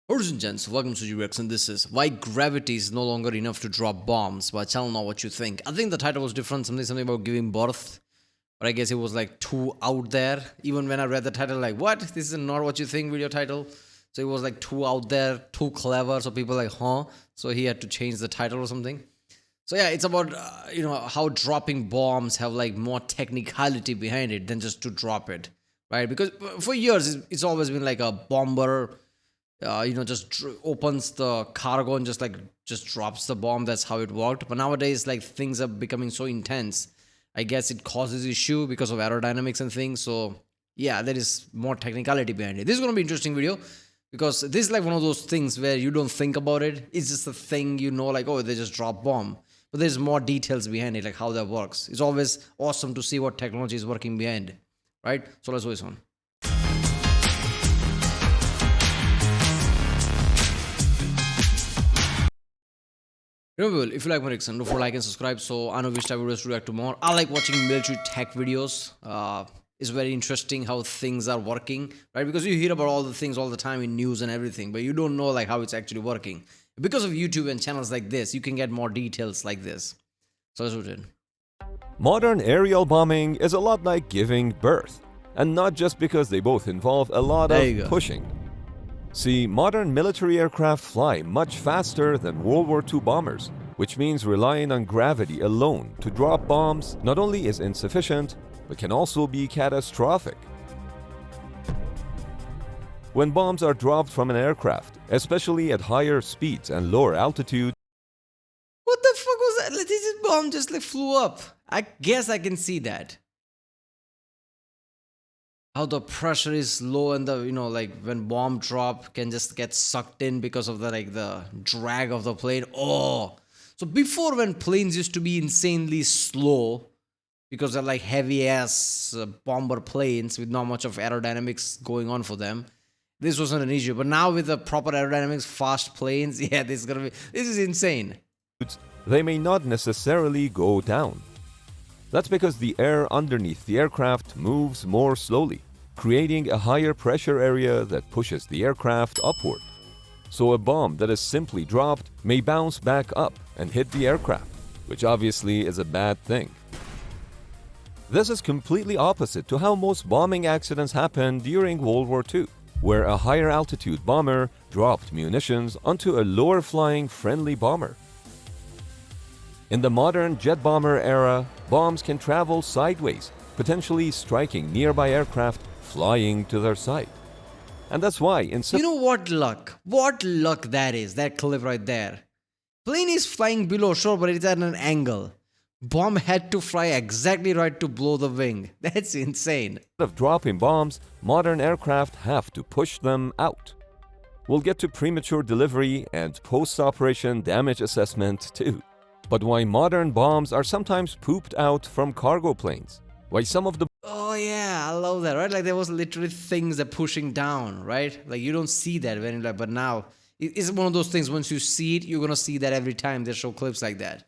Ladies and gents, welcome to GRX, and this is Why Gravity is No Longer Enough to Drop Bombs. But tell me what you think. I think the title was different, something about giving birth. But I guess it was like too out there. Even when I read the title, like, what? This is not what you think video title. So it was like too out there, too clever. So people like, huh? So he had to change the title or something. So yeah, it's about how dropping bombs have like more technicality behind it than just to drop it, right? Because for years it's always been like a bomber, just opens the cargo and just drops the bomb. That's how it worked. But nowadays, like things are becoming so intense. I guess it causes issue because of aerodynamics and things. So yeah, there is more technicality behind it. This is gonna be interesting video because this is like one of those things where you don't think about it. It's just a thing, like, oh, they just drop bomb. But there's more details behind it, like how that works. It's always awesome to see what technology is working behind, right? So let's go this one. Remember, if you like my Rickson, don't forget to like and subscribe so I know which type of videos to react to more. I like watching military tech videos. It's very interesting how things are working, right? Because you hear about all the things all the time in news and everything, but you don't know like how it's actually working. Because of YouTube and channels like this, you can get more details like this. So let's do it. Modern aerial bombing is a lot like giving birth, and not just because they both involve a lot There you of go. pushing. See, modern military aircraft fly much faster than World War II bombers, which means relying on gravity alone to drop bombs not only is insufficient, but can also be catastrophic. When bombs are dropped from an aircraft, especially at higher speeds and lower altitude, What the fuck was that? Like, this bomb just like flew up. I guess I can see that. How the pressure is low and the like when bomb drop can just get sucked in because of the drag of the plane. Oh, so before when planes used to be insanely slow because they're like heavy ass bomber planes with not much of aerodynamics going on for them, this wasn't an issue. But now with the proper aerodynamics, fast planes, yeah, this is insane. they may not necessarily go down. That's because the air underneath the aircraft moves more slowly, creating a higher pressure area that pushes the aircraft upward. So a bomb that is simply dropped may bounce back up and hit the aircraft, which obviously is a bad thing. This is completely opposite to how most bombing accidents happened during World War II, where a higher altitude bomber dropped munitions onto a lower flying friendly bomber. In the modern jet bomber era, bombs can travel sideways, potentially striking nearby aircraft flying to their side. And that's why in some You know what luck? What luck that is, that clip right there. Plane is flying below shore, but it's at an angle. Bomb had to fly exactly right to blow the wing. That's insane. of dropping bombs, modern aircraft have to push them out. We'll get to premature delivery and post-operation damage assessment too. But why modern bombs are sometimes pooped out from cargo planes? Why some of the Oh yeah, I love that, right? Like there was literally things that pushing down, right? Like you don't see that when like, but now it's one of those things. Once you see it, you're gonna see that every time they show clips like that.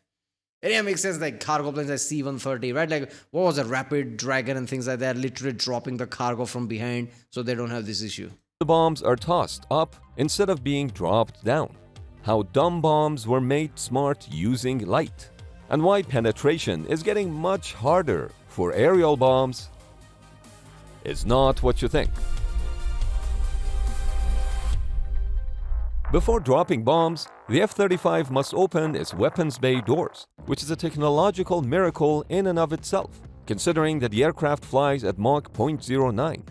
And yeah, it makes sense. Like cargo planes like C-130, right? Like what was it, Rapid Dragon and things like that, literally dropping the cargo from behind, so they don't have this issue. bombs are tossed up instead of being dropped down. How dumb bombs were made smart using light. And why penetration is getting much harder for aerial bombs is not what you think. Before dropping bombs, the F-35 must open its weapons bay doors, which is a technological miracle in and of itself, considering that the aircraft flies at Mach 0.09.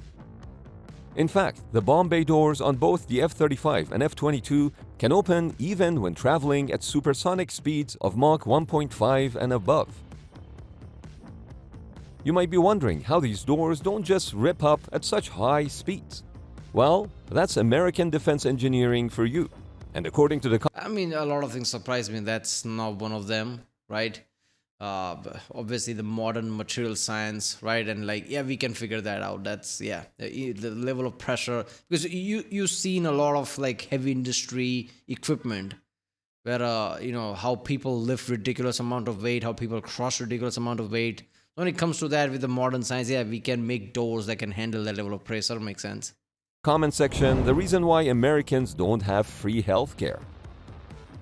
In fact, the bomb bay doors on both the F-35 and F-22 can open even when traveling at supersonic speeds of Mach 1.5 and above. You might be wondering how these doors don't just rip up at such high speeds. Well, that's American defense engineering for you. And according to the I mean, a lot of things surprise me. That's not one of them, right? Obviously, the modern material science, right? And like, yeah, we can figure that out. That's yeah, the level of pressure because you've seen a lot of like heavy industry equipment where how people lift ridiculous amount of weight, how people crush ridiculous amount of weight. When it comes to that with the modern science, yeah, we can make doors that can handle that level of pressure. Makes sense. Comment section, the reason why Americans don't have free healthcare.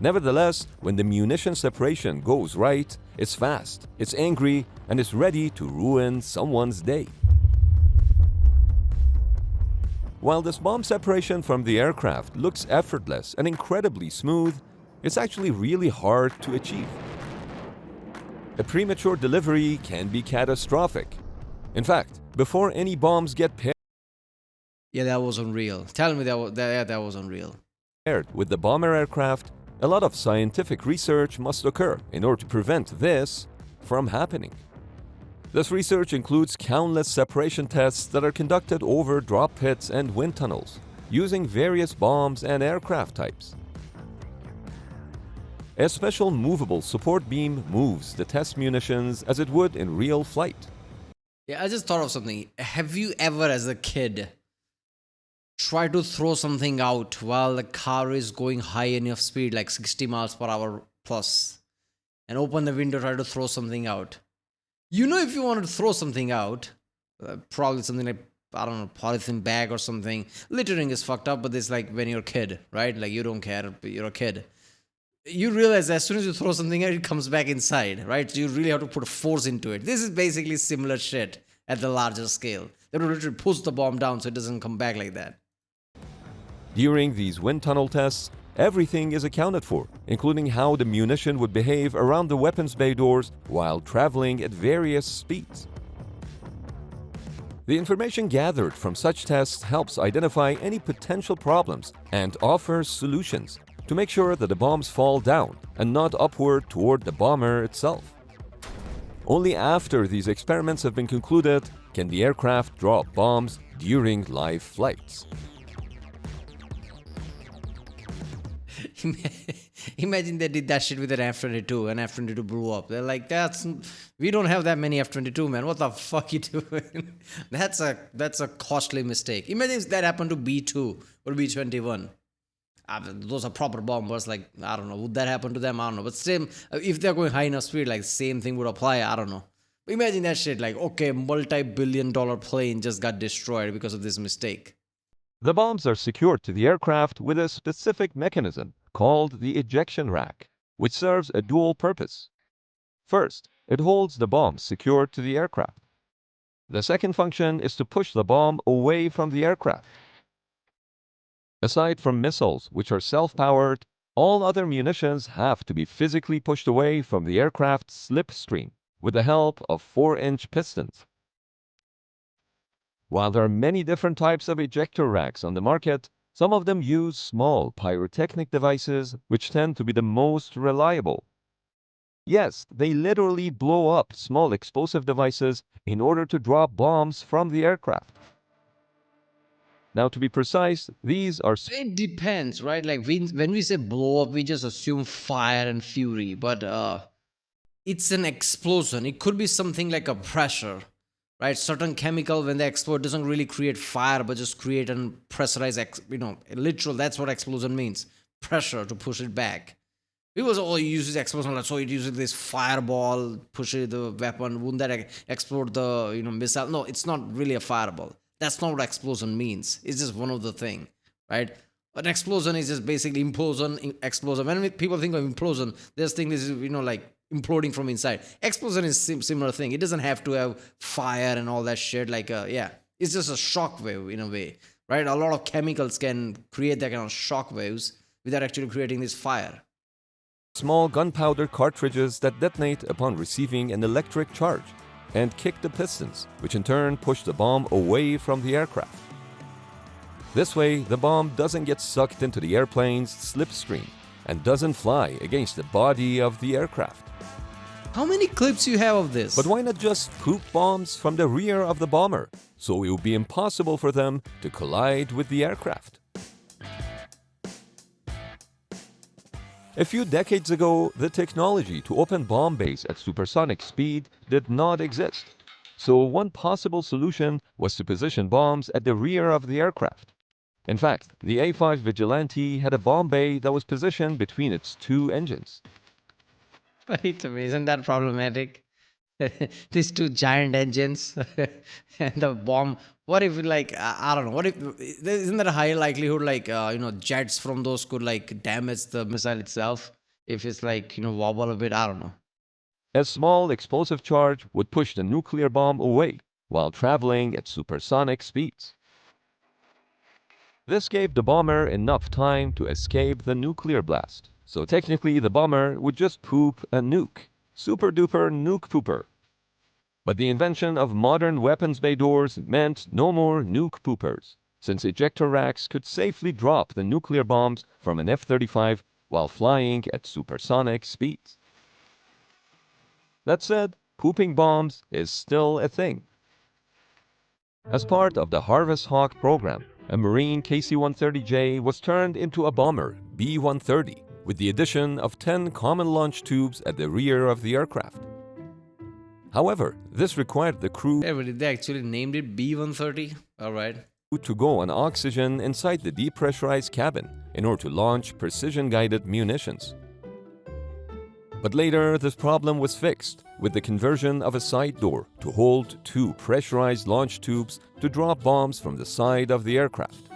Nevertheless, when the munition separation goes right, it's fast, it's angry, and it's ready to ruin someone's day. While this bomb separation from the aircraft looks effortless and incredibly smooth, it's actually really hard to achieve. A premature delivery can be catastrophic. In fact, before any bombs get Yeah, that was unreal. Tell me that was unreal. paired with the bomber aircraft, a lot of scientific research must occur in order to prevent this from happening. This research includes countless separation tests that are conducted over drop pits and wind tunnels, using various bombs and aircraft types. A special movable support beam moves the test munitions as it would in real flight. Yeah, I just thought of something. Have you ever, as a kid, tried to throw something out while the car is going high enough speed, like 60 miles per hour plus, and open the window, try to throw something out? You know, if you wanted to throw something out, probably something like, I don't know, polythene bag or something. Littering is fucked up, but it's like when you're a kid, right? Like you don't care, but you're a kid. You realize as soon as you throw something out, it comes back inside, right? So you really have to put a force into it. This is basically similar shit at the larger scale. They would literally push the bomb down so it doesn't come back like that. During these wind tunnel tests, everything is accounted for, including how the munition would behave around the weapons bay doors while traveling at various speeds. The information gathered from such tests helps identify any potential problems and offers solutions to make sure that the bombs fall down and not upward toward the bomber itself. Only after these experiments have been concluded can the aircraft drop bombs during live flights. Imagine they did that shit with an F-22 and F-22 blew up. They're like, we don't have that many F-22, man. What the fuck you doing? That's a costly mistake. Imagine if that happened to B-2 or B-21. Those are proper bombers. Like, I don't know. Would that happen to them? I don't know. But same, if they're going high enough speed, like same thing would apply. I don't know. Imagine that shit. Like, okay, multi-billion-dollar plane just got destroyed because of this mistake. The bombs are secured to the aircraft with a specific mechanism called the ejection rack, which serves a dual purpose. First, it holds the bomb secured to the aircraft. The second function is to push the bomb away from the aircraft. Aside from missiles, which are self-powered, all other munitions have to be physically pushed away from the aircraft's slipstream with the help of 4-inch pistons. While there are many different types of ejector racks on the market, some of them use small pyrotechnic devices which tend to be the most reliable. Yes, they literally blow up small explosive devices in order to drop bombs from the aircraft. Now, to be precise, these are... It depends, right? Like when we say blow up, we just assume fire and fury, but it's an explosion. It could be something like a pressure, right? Certain chemical, when they explode, doesn't really create fire, but just create an pressurized, literal. That's what explosion means. Pressure to push it back. People say, oh, it uses explosion, so it uses this fireball, pushes the weapon. Wouldn't that explode the missile? No, it's not really a fireball. That's not what explosion means. It's just one of the thing, right? An explosion is just basically implosion, explosion. When people think of implosion, they just think this is, like imploding from inside. Explosion is similar thing. It doesn't have to have fire and all that shit. It's just a shock wave in a way, right? A lot of chemicals can create that kind of shock waves without actually creating this fire. Small gunpowder cartridges that detonate upon receiving an electric charge and kick the pistons, which in turn push the bomb away from the aircraft. This way, the bomb doesn't get sucked into the airplane's slipstream and doesn't fly against the body of the aircraft. How many clips you have of this? But why not just poop bombs from the rear of the bomber, so it would be impossible for them to collide with the aircraft? A few decades ago, the technology to open bomb bays at supersonic speed did not exist. So one possible solution was to position bombs at the rear of the aircraft. In fact, the A5 Vigilante had a bomb bay that was positioned between its two engines. Wait a minute, isn't that problematic? These two giant engines and the bomb. What if like I don't know? What if isn't there a high likelihood like jets from those could like damage the missile itself if it's like wobble a bit? I don't know. A small explosive charge would push the nuclear bomb away while traveling at supersonic speeds. This gave the bomber enough time to escape the nuclear blast. So technically the bomber would just poop a nuke. Super duper nuke pooper. But the invention of modern weapons bay doors meant no more nuke poopers, since ejector racks could safely drop the nuclear bombs from an F-35 while flying at supersonic speeds. That said, pooping bombs is still a thing. As part of the Harvest Hawk program, a Marine KC-130J was turned into a bomber B-130 with the addition of 10 common launch tubes at the rear of the aircraft. However, this required the crew They actually named it B-130. All right. to go on oxygen inside the depressurized cabin in order to launch precision-guided munitions. But later, this problem was fixed with the conversion of a side door to hold 2 pressurized launch tubes to drop bombs from the side of the aircraft.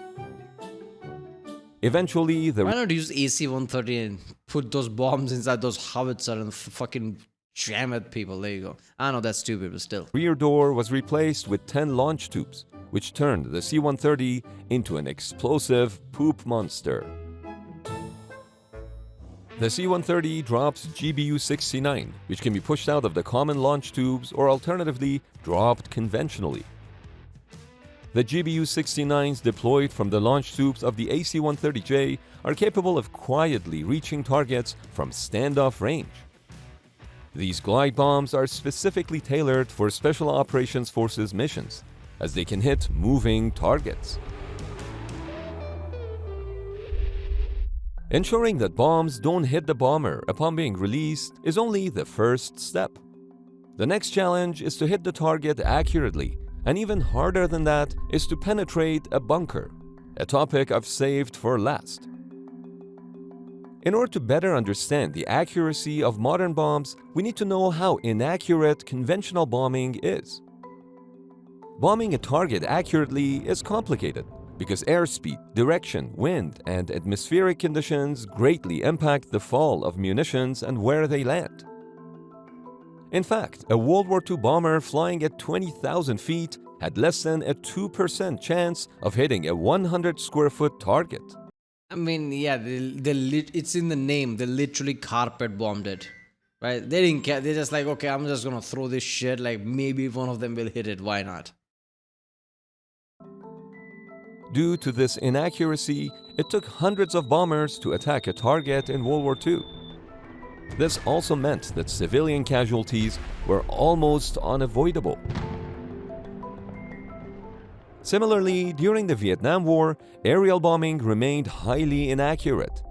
Eventually, the Why not use AC-130 and put those bombs inside those howitzer and fucking jam at people? There you go. I know that's stupid, but still. rear door was replaced with 10 launch tubes, which turned the C-130 into an explosive poop monster. The C-130 drops GBU-69, which can be pushed out of the common launch tubes or alternatively dropped conventionally. The GBU-69s deployed from the launch tubes of the AC-130J are capable of quietly reaching targets from standoff range. These glide bombs are specifically tailored for Special Operations Forces missions, as they can hit moving targets. Ensuring that bombs don't hit the bomber upon being released is only the first step. The next challenge is to hit the target accurately, and even harder than that is to penetrate a bunker, a topic I've saved for last. In order to better understand the accuracy of modern bombs, we need to know how inaccurate conventional bombing is. Bombing a target accurately is complicated because airspeed, direction, wind, and atmospheric conditions greatly impact the fall of munitions and where they land. In fact, a World War II bomber flying at 20,000 feet had less than a 2% chance of hitting a 100 square foot target. I mean, yeah, it's in the name. They literally carpet bombed it, right? They didn't care. They're just like, okay, I'm just gonna throw this shit. Like maybe one of them will hit it. Why not? Due to this inaccuracy, it took hundreds of bombers to attack a target in World War II. This also meant that civilian casualties were almost unavoidable. Similarly, during the Vietnam War, aerial bombing remained highly inaccurate.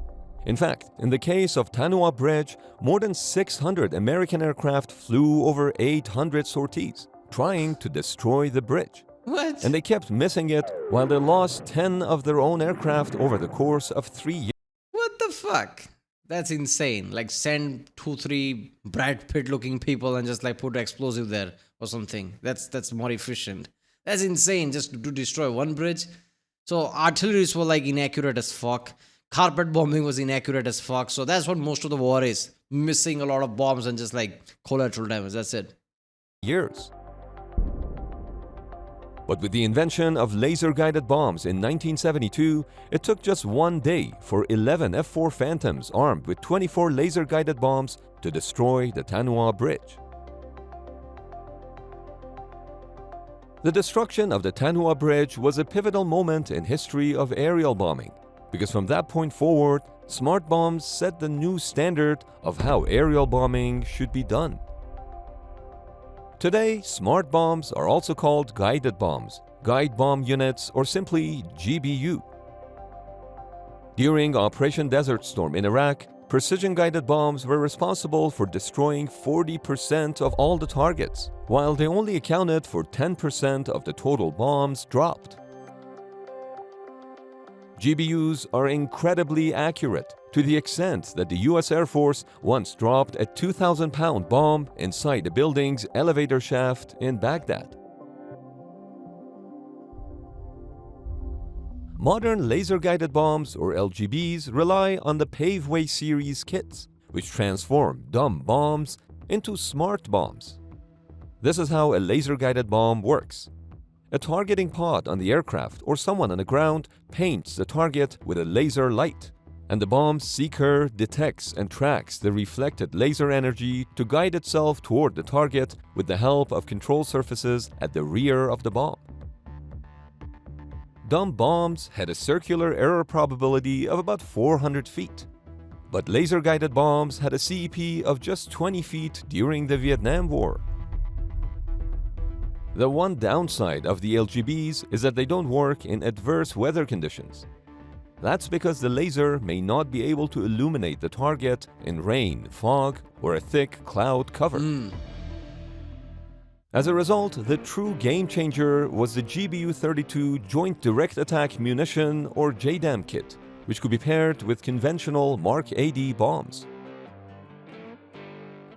In fact, in the case of Thanh Hoa Bridge, more than 600 American aircraft flew over 800 sorties, trying to destroy the bridge. What? And they kept missing it while they lost 10 of their own aircraft over the course of 3 years. What the fuck? That's insane. Like send 2-3 Brad Pitt looking people and just like put explosive there or something. That's more efficient. That's insane just to destroy one bridge. So artilleries were like inaccurate as fuck. Carpet bombing was inaccurate as fuck. So that's what most of the war is. Missing a lot of bombs and just like collateral damage. That's it. But with the invention of laser-guided bombs in 1972, it took just 1 day for 11 F-4 Phantoms armed with 24 laser-guided bombs to destroy the Thanh Hoa Bridge. The destruction of the Thanh Hoa Bridge was a pivotal moment in history of aerial bombing, because from that point forward, smart bombs set the new standard of how aerial bombing should be done. Today, smart bombs are also called guided bombs, guide bomb units, or simply GBU. During Operation Desert Storm in Iraq, precision-guided bombs were responsible for destroying 40% of all the targets, while they only accounted for 10% of the total bombs dropped. GBUs are incredibly accurate, to the extent that the US Air Force once dropped a 2,000-pound bomb inside a building's elevator shaft in Baghdad. Modern laser-guided bombs, or LGBs, rely on the Paveway series kits, which transform dumb bombs into smart bombs. This is how a laser-guided bomb works. A targeting pod on the aircraft or someone on the ground paints the target with a laser light, and the bomb seeker detects and tracks the reflected laser energy to guide itself toward the target with the help of control surfaces at the rear of the bomb. Dumb bombs had a circular error probability of about 400 feet, but laser-guided bombs had a CEP of just 20 feet during the Vietnam War. The one downside of the LGBs is that they don't work in adverse weather conditions. That's because the laser may not be able to illuminate the target in rain, fog, or a thick cloud cover. As a result, the true game changer was the GBU-32 Joint Direct Attack Munition, or JDAM kit, which could be paired with conventional Mark AD bombs.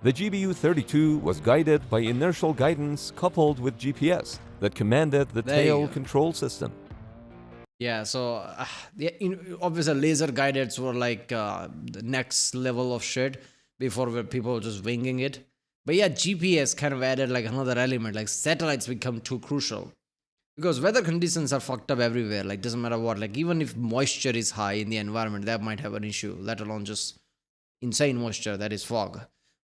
The GBU-32 was guided by inertial guidance coupled with GPS that commanded the There you tail go. control system. Yeah, so obviously laser guideds were like the next level of shit before where people were just winging it. But yeah, GPS kind of added like another element, like satellites become too crucial. Because weather conditions are fucked up everywhere, like doesn't matter what, like even if moisture is high in the environment, that might have an issue, let alone just insane moisture, that is fog.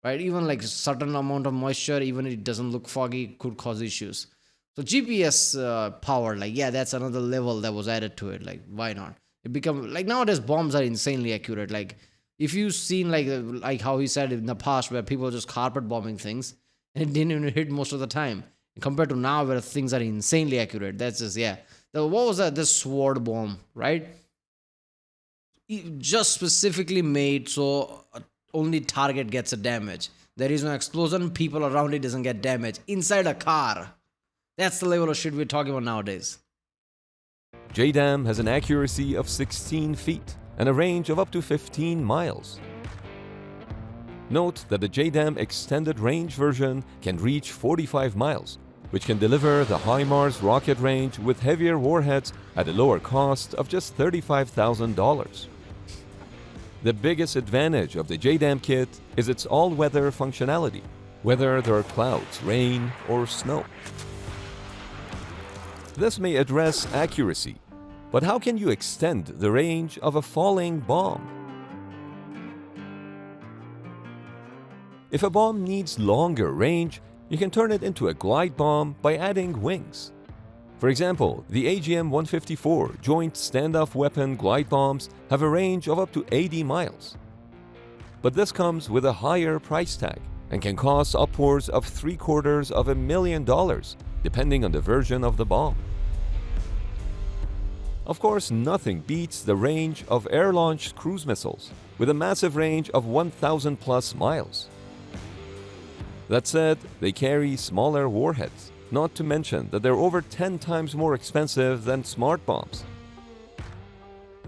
Right? Even like a certain amount of moisture, even if it doesn't look foggy, could cause issues. So GPS power, like yeah, that's another level that was added to it. Like why not? It become like nowadays bombs are insanely accurate. Like if you've seen like how he said in the past where people just carpet bombing things and it didn't even hit most of the time, compared to now where things are insanely accurate. That's just yeah. What was that? This sword bomb, right? Just specifically made so only target gets a damage. There is no explosion. People around it doesn't get damage inside a car. That's the level of shit we're talking about nowadays. JDAM has an accuracy of 16 feet and a range of up to 15 miles. Note that the JDAM extended range version can reach 45 miles, which can deliver the HIMARS rocket range with heavier warheads at a lower cost of just $35,000. The biggest advantage of the JDAM kit is its all-weather functionality, whether there are clouds, rain, or snow. This may address accuracy, but how can you extend the range of a falling bomb? If a bomb needs longer range, you can turn it into a glide bomb by adding wings. For example, the AGM-154 Joint Standoff Weapon glide bombs have a range of up to 80 miles. But this comes with a higher price tag and can cost upwards of $750,000, depending on the version of the bomb. Of course, nothing beats the range of air-launched cruise missiles, with a massive range of 1,000 plus miles. That said, they carry smaller warheads, not to mention that they're over 10 times more expensive than smart bombs.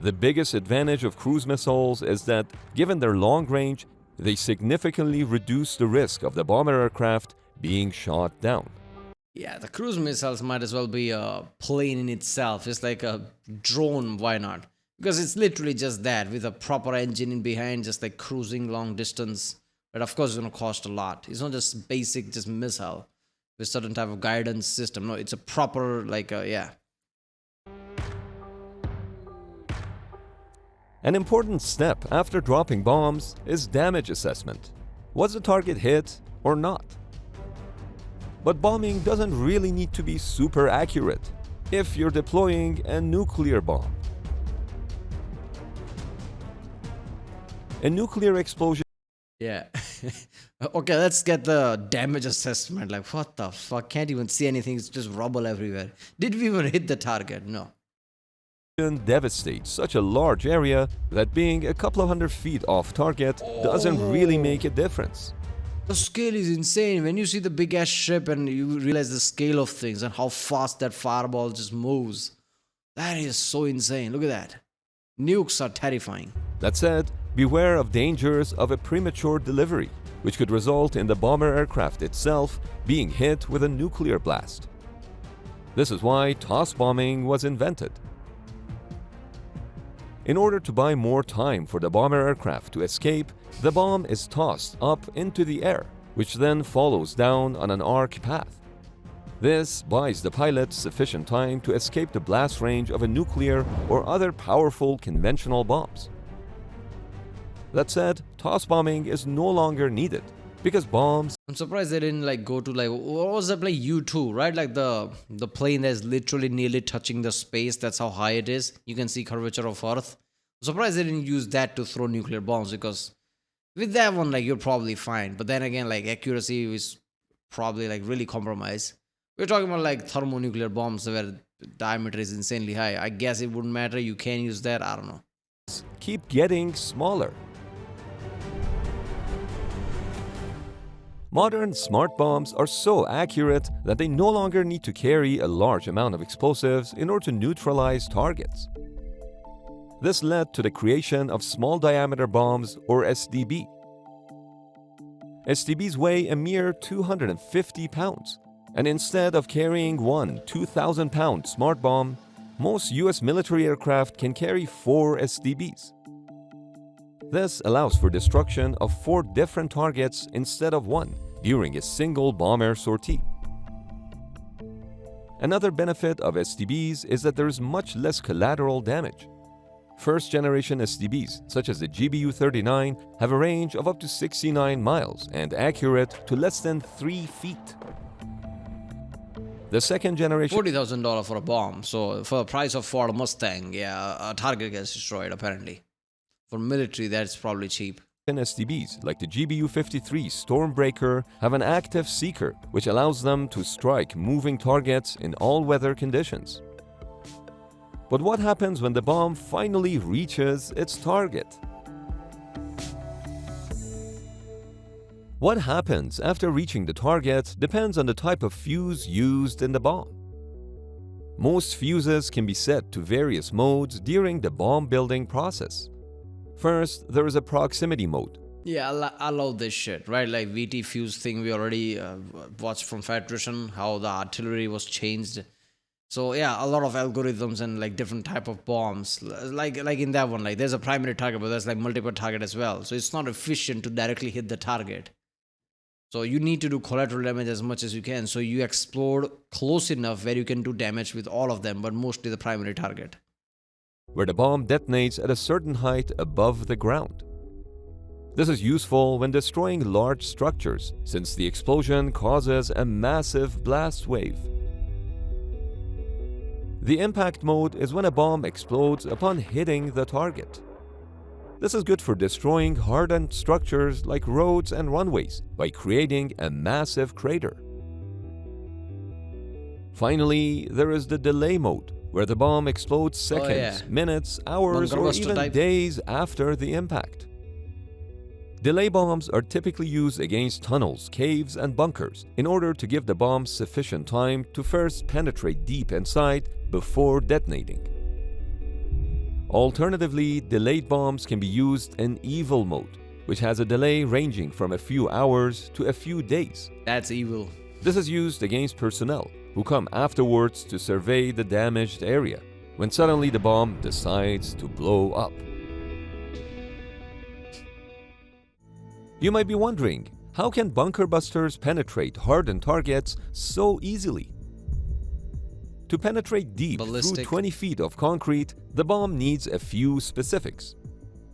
The biggest advantage of cruise missiles is that, given their long range, they significantly reduce the risk of the bomber aircraft being shot down. Yeah, the cruise missiles might as well be a plane in itself. It's like a drone, why not? Because it's literally just that, with a proper engine in behind, just like cruising long distance. But of course, it's going to cost a lot. It's not just basic, just missile with certain type of guidance system. No, it's a proper, like, yeah. An important step after dropping bombs is damage assessment. Was the target hit or not? But bombing doesn't really need to be super accurate if you're deploying a nuclear bomb. A nuclear explosion. Yeah. Okay, let's get the damage assessment. Like, what the fuck? Can't even see anything. It's just rubble everywhere. Did we even hit the target? No. Devastates such a large area that being a couple of hundred feet off target doesn't really make a difference. The scale is insane. When you see the big ass ship and you realize the scale of things and how fast that fireball just moves, that is so insane. Look at that. Nukes are terrifying. That said, beware of dangers of a premature delivery, which could result in the bomber aircraft itself being hit with a nuclear blast. This is why toss bombing was invented. In order to buy more time for the bomber aircraft to escape, the bomb is tossed up into the air, which then follows down on an arc path. This buys the pilot sufficient time to escape the blast range of a nuclear or other powerful conventional bombs. That said, toss bombing is no longer needed because bombs I'm surprised they didn't like go to like what was that like U2, right? Like the plane that's literally nearly touching the space. That's how high it is. You can see curvature of Earth. I'm surprised they didn't use that to throw nuclear bombs because with that one like you're probably fine. But then again, like accuracy is probably like really compromised. We're talking about like thermonuclear bombs where the diameter is insanely high. I guess it wouldn't matter. You can use that. I don't know. keep getting smaller. Modern smart bombs are so accurate that they no longer need to carry a large amount of explosives in order to neutralize targets. This led to the creation of small diameter bombs, or SDB. SDBs weigh a mere 250 pounds, and instead of carrying one 2,000-pound smart bomb, most US military aircraft can carry 4 SDBs. This allows for destruction of 4 different targets instead of one during a single bomber sortie. Another benefit of SDBs is that there is much less collateral damage. First-generation SDBs, such as the GBU-39, have a range of up to 69 miles and accurate to less than 3 feet. The second generation $40,000 for a bomb. So for the price of Ford Mustang, yeah, a target gets destroyed apparently. For military, that's probably cheap. SDBs, like the GBU-53 Stormbreaker, have an active seeker, which allows them to strike moving targets in all weather conditions. But what happens when the bomb finally reaches its target? What happens after reaching the target depends on the type of fuse used in the bomb. Most fuses can be set to various modes during the bomb building process. First, there is a proximity mode. Yeah, I love this shit, right? Like VT fuse thing we already watched from Federation, how the artillery was changed. So yeah, a lot of algorithms and like different type of bombs. Like in that one, like there's a primary target, but there's like multiple target as well. So it's not efficient to directly hit the target. So you need to do collateral damage as much as you can. So you explode close enough where you can do damage with all of them, but mostly the primary target. Where the bomb detonates at a certain height above the ground. This is useful when destroying large structures, since the explosion causes a massive blast wave. The impact mode is when a bomb explodes upon hitting the target. This is good for destroying hardened structures like roads and runways by creating a massive crater. Finally, there is the delay mode, where the bomb explodes seconds, minutes, hours, or even days after the impact. Delay bombs are typically used against tunnels, caves, and bunkers in order to give the bomb sufficient time to first penetrate deep inside before detonating. Alternatively, delayed bombs can be used in evil mode, which has a delay ranging from a few hours to a few days. That's evil. This is used against personnel who come afterwards to survey the damaged area, when suddenly the bomb decides to blow up. You might be wondering, how can bunker busters penetrate hardened targets so easily? To penetrate deep through 20 feet of concrete, the bomb needs a few specifics.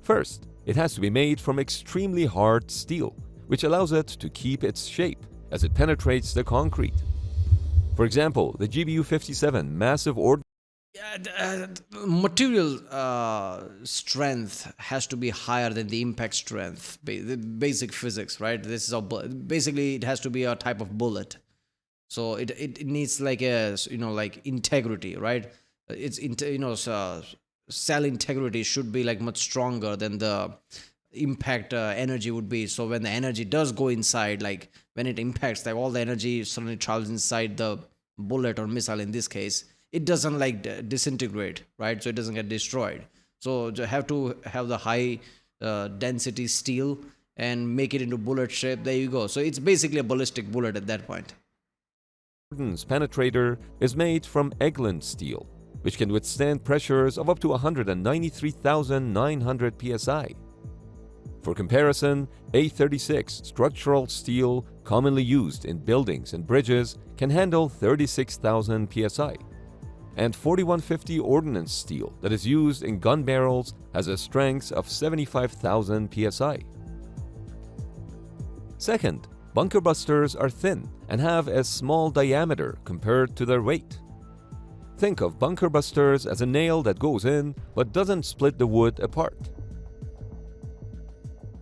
First, it has to be made from extremely hard steel, which allows it to keep its shape as it penetrates the concrete. For example, the GBU-57 massive material strength has to be higher than the impact strength. The basic physics, right? This is basically it has to be a type of bullet. So it needs like a like integrity, right? Cell integrity should be like much stronger than the impact energy would be. So when the energy does go inside, like when it impacts, like all the energy suddenly travels inside the bullet or missile in this case, it doesn't like disintegrate, right? So it doesn't get destroyed. So you have to have the high density steel and make it into bullet shape. There you go. So it's basically a ballistic bullet at that point. Ordnance penetrator is made from Eglin steel, which can withstand pressures of up to 193,900 psi. For comparison, A36 structural steel commonly used in buildings and bridges can handle 36,000 psi. And 4150 ordnance steel that is used in gun barrels has a strength of 75,000 psi. Second, bunker busters are thin and have a small diameter compared to their weight. Think of bunker busters as a nail that goes in but doesn't split the wood apart.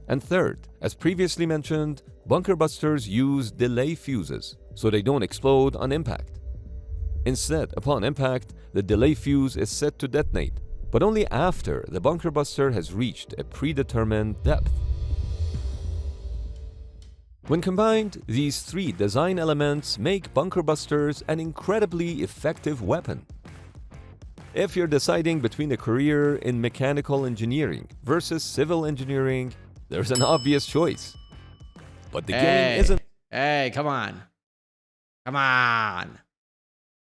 And third, as previously mentioned, bunker busters use delay fuses so they don't explode on impact. Instead, upon impact, the delay fuse is set to detonate, but only after the bunker buster has reached a predetermined depth. When combined, these three design elements make bunker busters an incredibly effective weapon. If you're deciding between a career in mechanical engineering versus civil engineering, there's an obvious choice. But the game isn't. Hey, come on. Come on.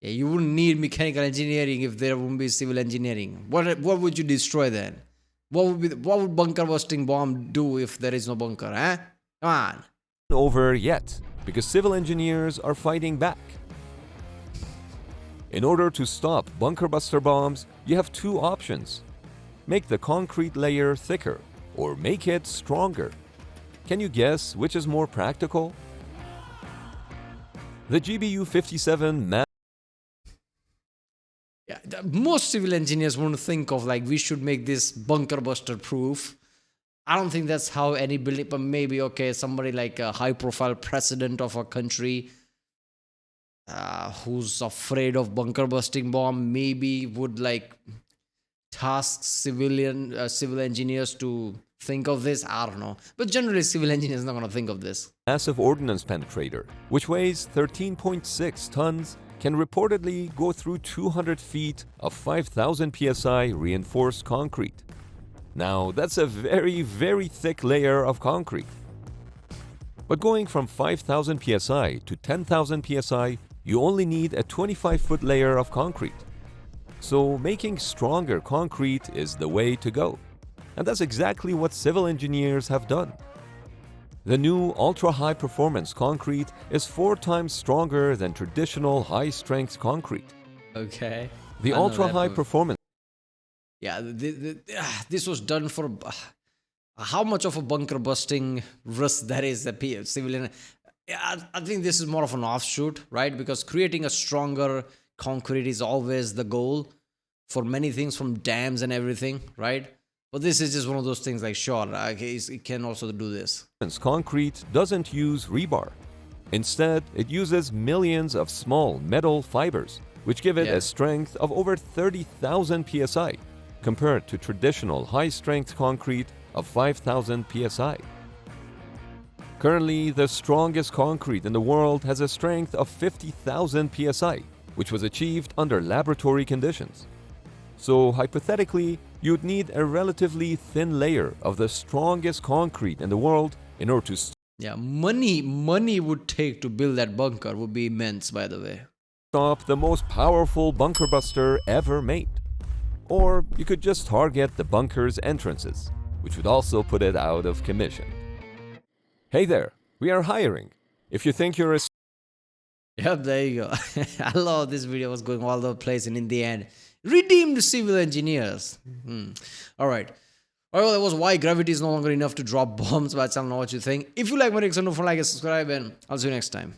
Yeah, you wouldn't need mechanical engineering if there wouldn't be civil engineering. What would you destroy then? What would bunker busting bomb do if there is no bunker, huh? Come on. Over yet, because civil engineers are fighting back. In order to stop bunker buster bombs, you have two options. Make the concrete layer thicker or make it stronger. Can you guess which is more practical? The GBU-57 Yeah, most civil engineers won't think of like we should make this bunker buster proof. I don't think that's how any building, but maybe okay, somebody like a high profile president of a country who's afraid of bunker busting bomb maybe would like task civil engineers to think of this. I don't know, but generally civil engineers not gonna think of this. massive ordnance penetrator, which weighs 13.6 tons, can reportedly go through 200 feet of 5,000 psi reinforced concrete. Now, that's a very, very thick layer of concrete. But going from 5,000 psi to 10,000 psi, you only need a 25-foot layer of concrete. So making stronger concrete is the way to go. And that's exactly what civil engineers have done. The new ultra-high performance concrete is 4 times stronger than traditional high-strength concrete. Okay. The I know ultra-high that. performance Yeah, this was done for how much of a bunker busting risk that is a civilian. Yeah, I think this is more of an offshoot, right? Because creating a stronger concrete is always the goal for many things, from dams and everything, right? But this is just one of those things like, sure, it can also do this. concrete doesn't use rebar. Instead, it uses millions of small metal fibers, which give it Yeah. a strength of over 30,000 psi, compared to traditional high-strength concrete of 5,000 psi. Currently, the strongest concrete in the world has a strength of 50,000 psi, which was achieved under laboratory conditions. So, hypothetically, you'd need a relatively thin layer of the strongest concrete in the world in order to Yeah, money would take to build that bunker would be immense, by the way. stop the most powerful bunker buster ever made. Or you could just target the bunker's entrances, which would also put it out of commission. Hey there, we are hiring. If you think you're a Yep, there you go. I love this video was going all over the place, and in the end, redeemed civil engineers. All right. Well, that was why gravity is no longer enough to drop bombs, but I don't know what you think. If you like my reaction, don't forget to like and subscribe, and I'll see you next time.